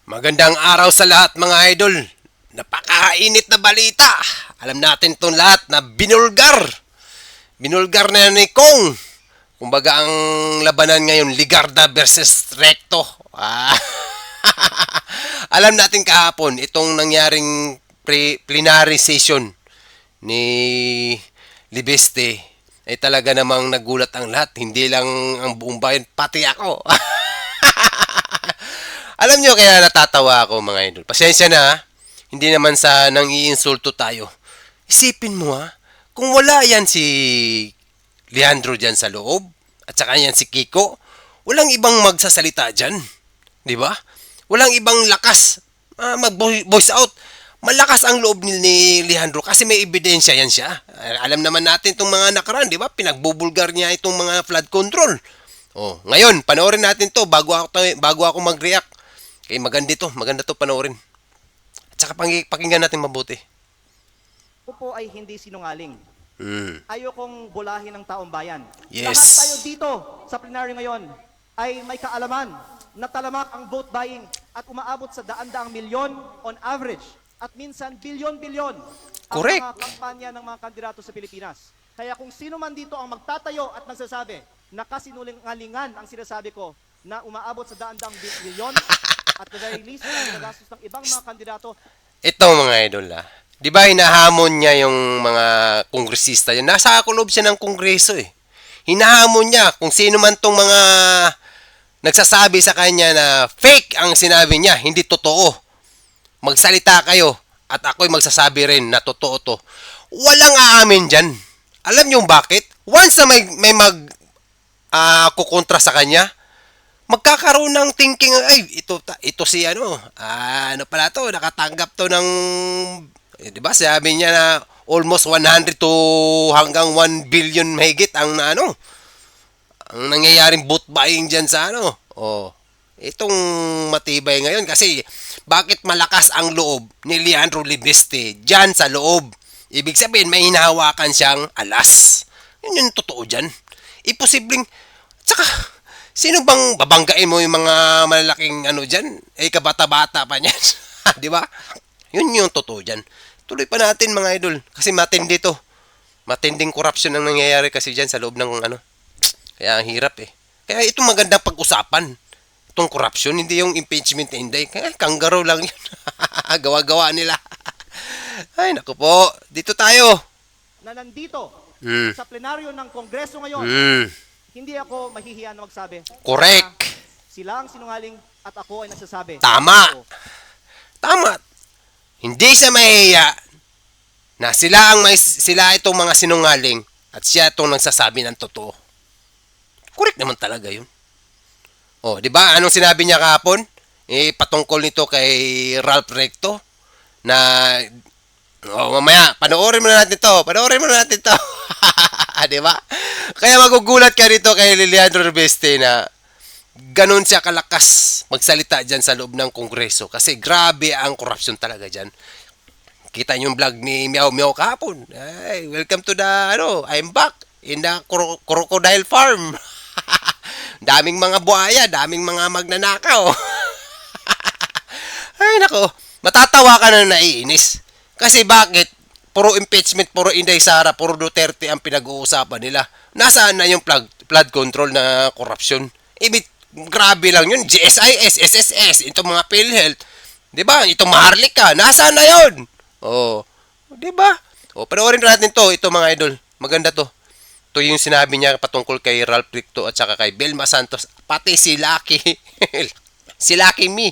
Magandang araw sa lahat mga idol. Napakainit na balita. Alam natin itong lahat na binulgar. Binulgar na ni Kong. Kumbaga ang labanan ngayon, Ligarda versus Recto. Alam natin kahapon, itong nangyaring plenary session ni Libeste ay talaga namang nagulat ang lahat. Hindi lang ang buong bayan, pati ako. Alam nyo kaya natatawa ako mga idol. Pasensya na ha. Hindi naman sa nang iinsulto tayo. Isipin mo ha. Kung wala yan si Leandro dyan sa loob. At saka yan si Kiko. Walang ibang magsasalita dyan. Di ba? Walang ibang lakas. Mag-voice out. Malakas ang loob ni Leandro kasi may ebidensya yan siya. Alam naman natin itong mga nakaraan. Di ba? Pinagbubulgar niya itong mga flood control. Oh, ngayon, panoorin natin to bago ako mag-react. Okay, maganda to panoorin. At saka pakinggan natin mabuti. Ako po ay hindi sinungaling. Mm. Ayokong bulahin ng taong bayan. Yes. Lahat tayo dito sa plenary ngayon ay may kaalaman na talamak ang vote buying at umaabot sa daan-daang milyon on average at minsan bilyon-bilyon ang Correct. mga kampanya ng mga kandidato sa Pilipinas. Kaya kung sino man dito ang magtatayo at nagsasabi na kasinungalingan ang sinasabi ko na umaabot sa daan-daang milyon at the very least ang nagastos ng ibang mga kandidato. Ito mga idol Di ba hinahamon niya yung mga kongresista yan? Nasa kulob siya ng kongreso eh. Hinahamon niya kung sino man tong mga nagsasabi sa kanya na fake ang sinabi niya, hindi totoo. Magsalita kayo at ako'y magsasabi rin na totoo to. Walang aamin dyan. Alam niyo bakit? Once na may kukontra sa kanya, magkakaroon ng thinking, ay, ito si ano pala to, nakatanggap to ng, di ba, sabi niya na almost 100 to hanggang 1 billion mahigit ang ang nangyayaring vote buying dyan sa itong matibay ngayon kasi bakit malakas ang loob ni Leandro Libeste dyan sa loob? Ibig sabihin, may hinahawakan siyang alas. Yun yung totoo dyan. Imposibleng, tsaka, sino bang babanggain mo yung mga malalaking dyan? Kabata-bata pa niyan. Di ba? Yun yung totoo dyan. Tuloy pa natin mga idol. Kasi matindi to. Matinding corruption ang nangyayari kasi dyan sa loob ng Kaya ang hirap eh. Kaya itong magandang pag-usapan. Itong corruption, hindi yung impeachment na hindi. Kaya kangaroo lang yun. Gawa-gawa nila. Ay, naku po. Dito tayo. Na nandito sa plenaryo ng Kongreso ngayon, hindi ako mahihiya na magsabi. Correct. Sila ang sinungaling at ako ay nagsasabi. Tama. Tama. Hindi siya mahihiya na sila itong mga sinungaling at siya itong nagsasabi ng totoo. Correct naman talaga yun. Oh, di ba? Anong sinabi niya kahapon? Patungkol nito kay Ralph Recto na mamaya, panoorin mo na natin to. Di ba? Kaya magugulat ka rito kay Leandro Libeste na ganun siya kalakas magsalita dyan sa loob ng Kongreso. Kasi grabe ang corruption talaga dyan. Kita niyo yung vlog ni Meow Meow kahapon. Ay, welcome to the, I'm back in the crocodile farm. Daming mga buhaya, daming mga magnanakaw. Ay, nako. Matatawa ka na naiinis. Kasi bakit? Puro impeachment, puro Inday Sara, puro Duterte ang pinag-uusapan nila. Nasaan na yung flood control na corruption? Grabe lang yun. GSIS, SSS, itong mga PhilHealth. Diba? Itong Maharlika. Nasaan na yun? Oh. Diba? Oh, panoorin natin to. Ito mga idol. Maganda to. Ito yung sinabi niya patungkol kay Ralph Recto at saka kay Belma Santos. Pati si Lucky. Si Lucky Me.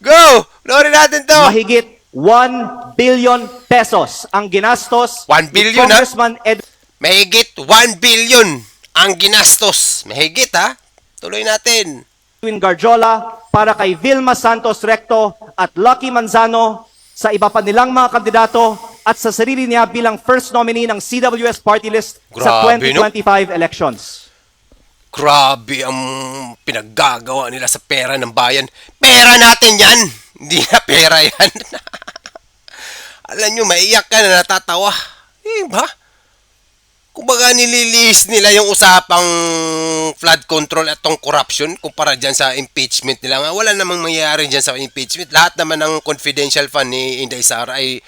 Go! Panoorin natin to. Mahigit 1 billion pesos ang ginastos 1 billion, ni Congressman Ed. Mahigit 1 billion ang ginastos. Mahigit ha. Tuloy natin. Edwin Garjola para kay Vilma Santos Recto at Lucky Manzano sa iba pa nilang mga kandidato at sa sarili niya bilang first nominee ng CWS party list sa Grabe, 2025 elections. Grabe ang pinaggagawa nila sa pera ng bayan. Pera natin yan. Hindi na pera yan. Alam nyo, maiyak ka na natatawa. Ba? Kumbaga nililis nila yung usapang flood control at tong corruption kumpara dyan sa impeachment nila nga. Wala namang mangyayari dyan sa impeachment. Lahat naman ng confidential fund ni Inday Sara ay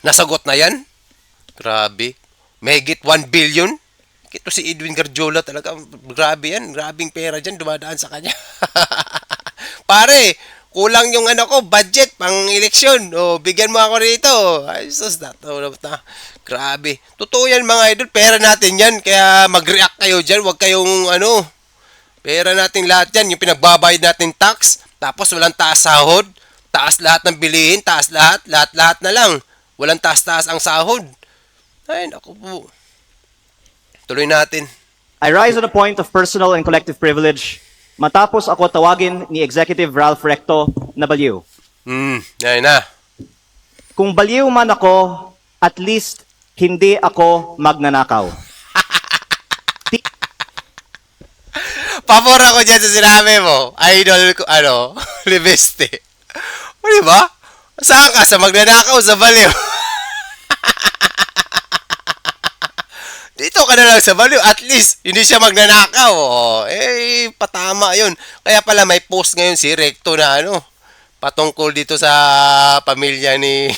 nasagot na yan. Grabe. Mahigit 1 billion. Ito si Edwin Garjola talaga. Grabe yan. Grabing pera dyan dumadaan sa kanya. Pare, kulang yung budget pang eleksyon. O, bigyan mo ako rito. Ay, sus, grabe. Totoo yan mga idol. Pera natin yan. Kaya mag-react kayo dyan. Huwag kayong pera natin lahat yan. Yung pinagbabayad natin tax. Tapos walang taas sahod. Taas lahat ng bilihin. Taas lahat. Lahat na lang. Walang taas-taas ang sahod. Ay, naku po. Tuloy natin. I rise on a point of personal and collective privilege matapos ako tawagin ni Executive Ralph Recto na baliw. Yan na. Kung baliw man ako, at least hindi ako magnanakaw. Pabor ako dyan sa sinabi mo. Idol ko, Libeste. O, diba? Saan ka? Sa magnanakaw, sa baliw. Dito ka na lang sa baliw. At least, hindi siya magnanakaw. Patama yun. Kaya pala may post ngayon si Recto na patungkol dito sa pamilya ni...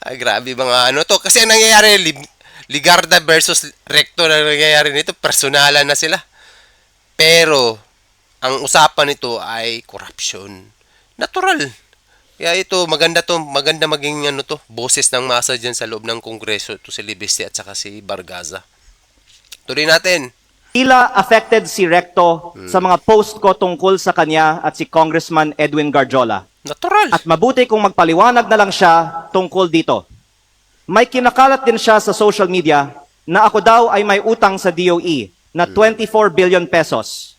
Ay, grabe mga to. Kasi ang nangyayari, Ligarda versus Recto na nangyayari nito, personalan na sila. Pero, ang usapan nito ay corruption. Natural. Kaya ito, maganda maging boses ng masa dyan sa loob ng Kongreso, ito si Libeste at saka si Bargaza. Tuloy natin. Tila affected si Recto sa mga post ko tungkol sa kanya at si Congressman Edwin Garjola. Natural. At mabuti kung magpaliwanag na lang siya tungkol dito. May kinakalat din siya sa social media na ako daw ay may utang sa DOE na 24 billion pesos.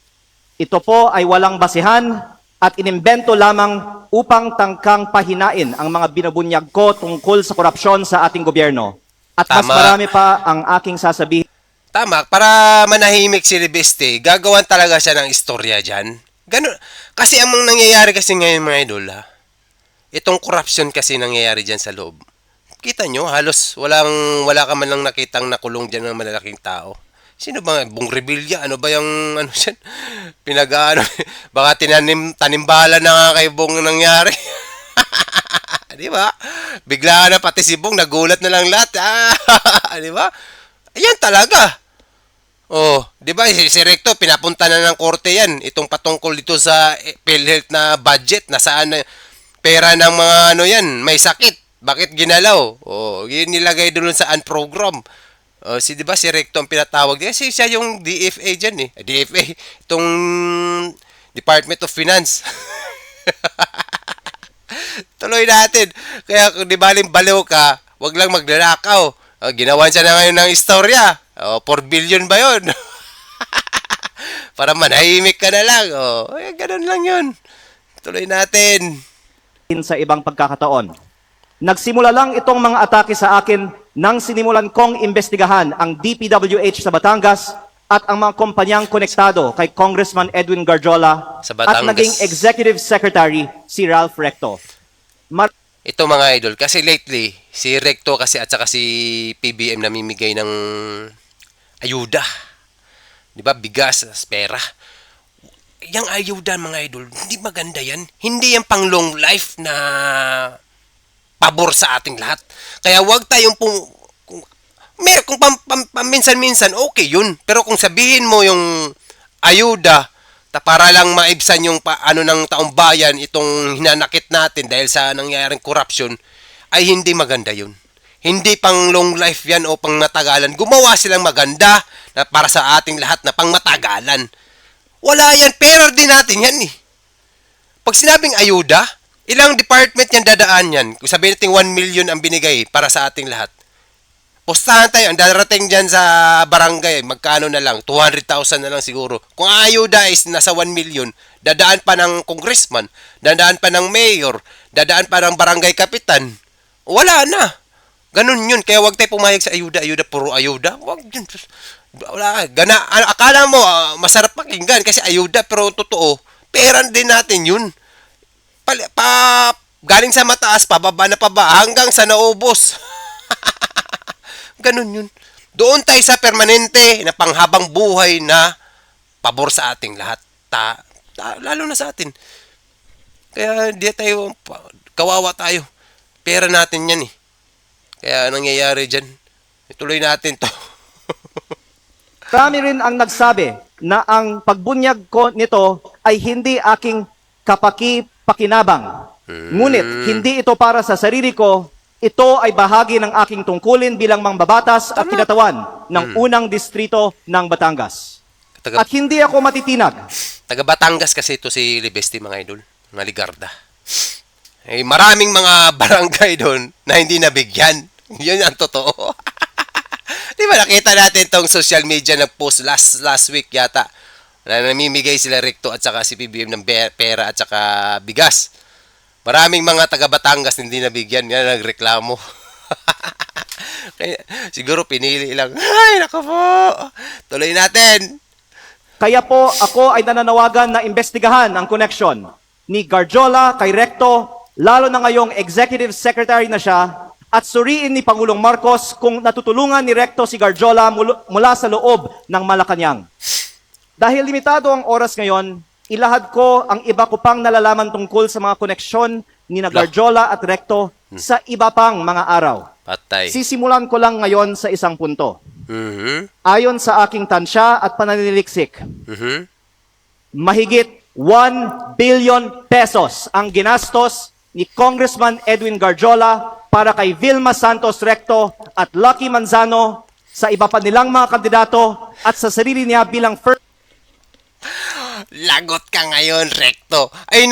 Ito po ay walang basihan at inimbento lamang upang tangkang pahinain ang mga binubunyag ko tungkol sa korupsyon sa ating gobyerno. At mas Tama. marami pa ang aking sasabihin. Tama, para manahimik si Libeste, gagawan talaga siya ng istorya dyan. Ganun. Kasi ang nangyayari kasi ngayon mga idol, itong corruption kasi nangyayari dyan sa loob. Kita nyo, halos wala ka man lang nakitang nakulong dyan ng malalaking tao. Sino ba? Bong Revilla? Ano ba yung siya? Baka tanimbala na nga kay Bong nangyari. Di ba? Bigla na pati si Bong, nagulat na lang lahat. Di ba? Ayan talaga. Oh, di ba? Si Recto, pinapunta na ng korte yan. Itong patungkol dito sa PhilHealth na budget, nasaan na pera ng mga yan, may sakit. Bakit ginalaw? Oh, yun nilagay doon sa unprogram. Di ba si Recto ang pinatawag niya? Kasi siya yung DFA dyan eh. DFA, itong Department of Finance. Tuloy natin. Kaya kung di baling baliw ka, wag lang magnanakaw. Ginawan siya na ngayon ng istorya. 4 billion ba yun? Para manahimik ka na lang. Ganun lang yun. Tuloy natin. sa ibang pagkakataon. Nagsimula lang itong mga atake sa akin nang sinimulan kong imbestigahan ang DPWH sa Batangas at ang mga kumpanyang konektado kay Congressman Edwin Garjola Sa at Batangas. naging Executive Secretary si Ralph Recto. Ito mga idol, kasi lately, si Recto kasi at saka si PBM namimigay ng ayuda. Di ba? Bigas, pera. Yang ayuda mga idol, hindi maganda yan. Hindi yan pang long life na pabor sa ating lahat. Kaya wag tayong kung paminsan-minsan, okay yun. Pero kung sabihin mo yung ayuda, para lang maibsan yung ng taong bayan, itong hinanakit natin dahil sa nangyayaring corruption, ay hindi maganda yun. Hindi pang long life yan o pang matagalan. Gumawa silang maganda na para sa ating lahat na pang matagalan. Wala yan. Pera din natin yan eh. Pag sinabing ayuda, ilang department yan dadaan yan? Kung sabihin natin 1 million ang binigay para sa ating lahat. Pustahan tayo, ang darating dyan sa barangay, magkano na lang? 200,000 na lang siguro. Kung ayuda is nasa 1 million, dadaan pa ng congressman, dadaan pa ng mayor, dadaan pa ng barangay kapitan. Wala na. Ganun yun. Kaya wag tayo pumayag sa ayuda, puro ayuda. Wag yun. Wala ka. Akala mo, masarap pakinggan kasi ayuda, pero totoo, pera din natin yun. Galing sa mataas, pababa na pa ba, hanggang sa naubos. Ganun yun. Doon tayo sa permanente na panghabang buhay na pabor sa ating lahat. Lalo na sa atin. Kaya di tayo, kawawa tayo. Pera natin yan eh. Kaya nangyayari dyan, ituloy natin to. Marami rin ang nagsabi na ang pagbunyag ko nito ay hindi aking kapaki-pakinabang. Ngunit hindi ito para sa sarili ko, ito ay bahagi ng aking tungkulin bilang mangbabatas at kinatawan ng unang distrito ng Batangas. Taga, At hindi ako matitinag. taga Batangas kasi ito si Libesti, mga idol. Mga Ligarda. Eh, maraming mga barangay doon na hindi nabigyan. Yun ang totoo. Di ba nakita natin tong social media nag-post last week yata na namimigay sila Recto at saka si PBM ng pera at saka bigas. Maraming mga taga Batangas hindi nabigyan, yan nagreklamo. Kaya, siguro pinili lang. Ay, naku po. Tuloy natin. Kaya po ako ay nananawagan na imbestigahan ang connection ni Garjola kay Recto, lalo na ngayong executive secretary na siya, at suriin ni Pangulong Marcos kung natutulungan ni Recto si Garjola mula sa loob ng Malacanang. Dahil limitado ang oras ngayon, ilahad ko ang iba ko pang nalalaman tungkol sa mga koneksyon ni Garjola at Recto sa iba pang mga araw. Patay. Sisimulan ko lang ngayon sa isang punto. Mhm. Ayon sa aking tansya at pananiliksik, Mhm. mahigit 1 billion pesos ang ginastos ni Congressman Edwin Garjola para kay Vilma Santos Recto at Lucky Manzano sa iba pa nilang mga kandidato at sa sarili niya bilang first Lagot ka ngayon, Recto. Ay,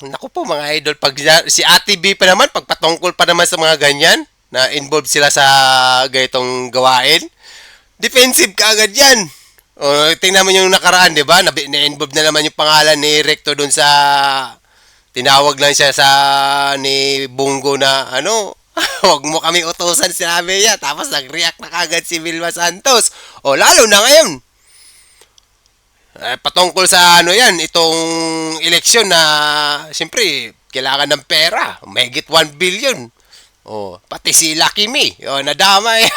naku po mga idol, pag si Ate B pa naman, pagpatungkol pa naman sa mga ganyan, na involved sila sa ganitong gawain, defensive ka agad yan. O, tingnan mo yung nakaraan, di ba? Na-involved na naman yung pangalan ni Recto dun sa, tinawag lang siya sa, ni Bungo na, wag mo kami utusan, sinabi niya. Tapos nag-react na kagad si Vilma Santos. O, lalo na ngayon. Patungkol sa itong eleksyon na siyempre kailangan ng pera, mahigit 1 billion. Oh, pati si Lucky Me, nadamay.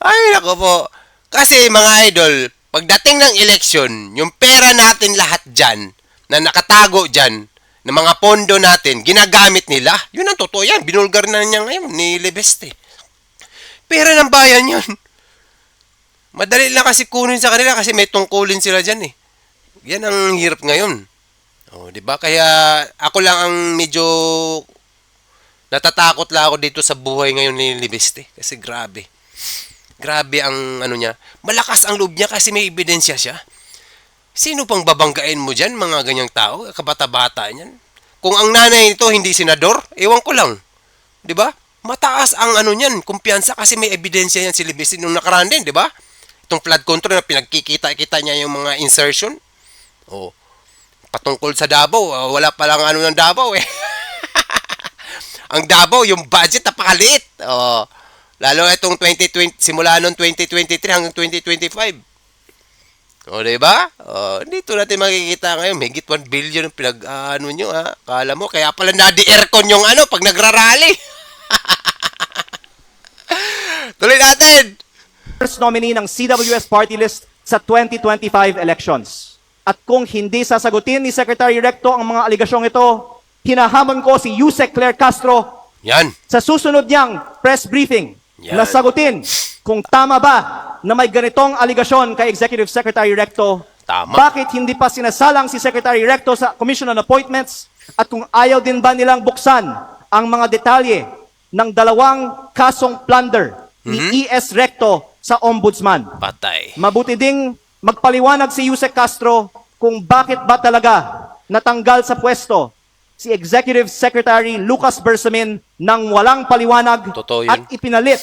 Ay, nako po. Kasi mga idol, pagdating ng eleksyon, yung pera natin lahat dyan, na nakatago dyan, ng mga pondo natin, ginagamit nila. Yun ang totoo yan. Binulgar na niya ngayon ni Libeste. Pera ng bayan yun. Madali lang kasi kunin sa kanila kasi may tungkulin sila dyan eh. Yan ang hirap ngayon. O, di ba? Kaya ako lang ang medyo natatakot lang ako dito sa buhay ngayon ni Libeste. Kasi grabe. Grabe ang niya. Malakas ang loob niya kasi may ebidensya siya. Sino pang babanggain mo dyan, mga ganyang tao? Kabata-bata niyan. Kung ang nanay nito hindi senador, ewan ko lang. Di ba? Mataas ang niyan, kumpiyansa kasi may ebidensya yan si Libeste nung nakaraan din, di ba? Itong flood control na pinagkikita-kita niya yung mga insertion. Oh. Patungkol sa Davao, wala pa lang ng Davao eh. Ang Davao, yung budget napakaliit. Oh. Lalo itong 2020, simula noong 2023 hanggang 2025. O, diba? O, dito natin makikita ngayon, higit 1 billion ang nyo, ha? Kala mo, kaya pala nadi-aircon yung pag nagrarally. Tuloy natin! first nominee ng CWS party list sa 2025 elections. At kung hindi sasagutin ni Secretary Recto ang mga aligasyong ito, hinahamon ko si Yusek Claire Castro Yan. sa susunod niyang press briefing Yan. na sagutin kung tama ba na may ganitong aligasyon kay Executive Secretary Recto. Tama. Bakit hindi pa sinasalang si Secretary Recto sa Commission on Appointments at kung ayaw din ba nilang buksan ang mga detalye ng 2 kasong plunder ni ES Recto sa Ombudsman. Patay. Mabuti ding magpaliwanag si Yusek Castro kung bakit ba talaga natanggal sa pwesto si Executive Secretary Lucas Bersamin nang walang paliwanag Totoo yun. at ipinalit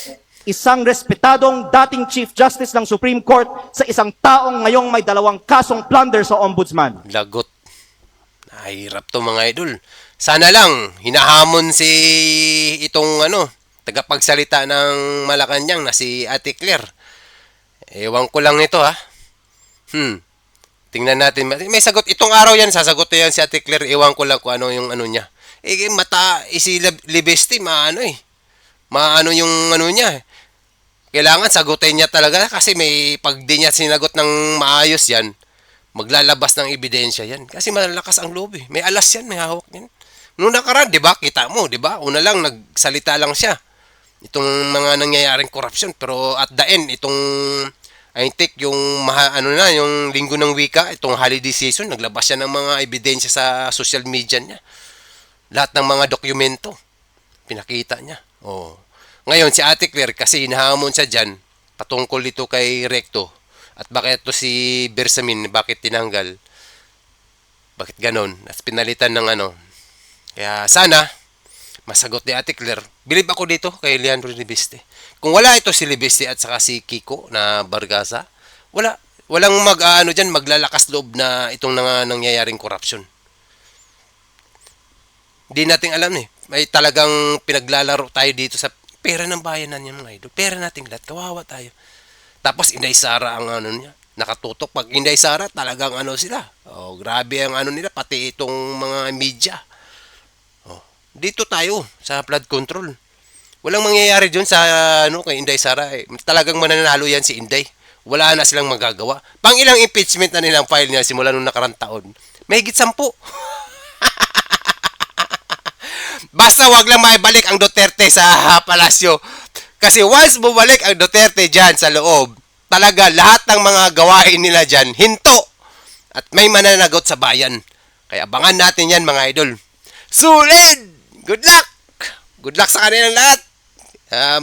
isang respetadong dating Chief Justice ng Supreme Court sa isang taong ngayong may 2 kasong plunder sa Ombudsman. Lagot. Nahirap to mga idol. Sana lang, hinahamon si itong tagapagsalita ng Malacanang na si Ate Claire. Ewan ko lang nito ha. Tingnan natin. May sagot. Itong araw yan, sasagot yan si Ate Claire. Ewan ko lang kung ano yung niya. Si Libeste, maano yung ano niya. Kailangan sagutin niya talaga kasi may pag di niya sinagot ng maayos yan, maglalabas ng ebidensya yan. Kasi malalakas ang loob eh. May alas yan, may hawak yan. Noong nakaraan, di ba? Kita mo, di ba? Una lang, nagsalita lang siya. Itong mga nangyayaring corruption. Pero at the end, itong, I think, yung, yung linggo ng wika, itong holiday season, naglabas siya ng mga ebidensya sa social media niya. Lahat ng mga dokumento, pinakita niya. Oh. Ngayon, si Ate Claire, kasi hinahamon siya dyan, patungkol dito kay Recto. At bakit to si Bersamin, bakit tinanggal? Bakit ganon? At pinalitan ng ano. Kaya sana, masagot ni Ate Claire. Bilib ako dito kay Leandro Libiste. Kung wala ito si Libiste at saka si Kiko na Bargasa, walang dyan, maglalakas loob na itong nangyayaring corruption. Hindi natin alam eh. May talagang pinaglalaro tayo dito sa pera ng bayanan yan mga idol. Pera natin lahat. Kawawa tayo. Tapos Inday Sara ang ano niya. Nakatutok. Pag Inday Sara, talagang ano sila. Oh, grabe ang ano nila. Pati itong mga media. Oh, dito tayo sa flood control. Walang mangyayari dun sa ano, kay Inday Sara. Eh. Talagang mananalo yan si Inday. Wala na silang magagawa. Pang ilang impeachment na nilang file niya simula nung nakarang taon. Mahigit 10. Basta wag lang maibalik ang Duterte sa palasyo. Kasi once bumalik ang Duterte dyan sa loob, talaga lahat ng mga gawain nila dyan, hinto. At may mananagot sa bayan. Kaya abangan natin yan mga idol. Sulit! Good luck! Good luck sa kanilang lahat.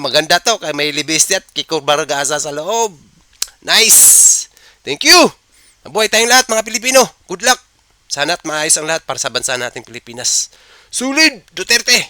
Maganda to. Kaya may Libiste at Kiko Bargasa sa loob. Nice! Thank you! Mabuhay tayong lahat mga Pilipino. Good luck! Sana't maayos ang lahat para sa bansa nating Pilipinas. Sulit! Duterte!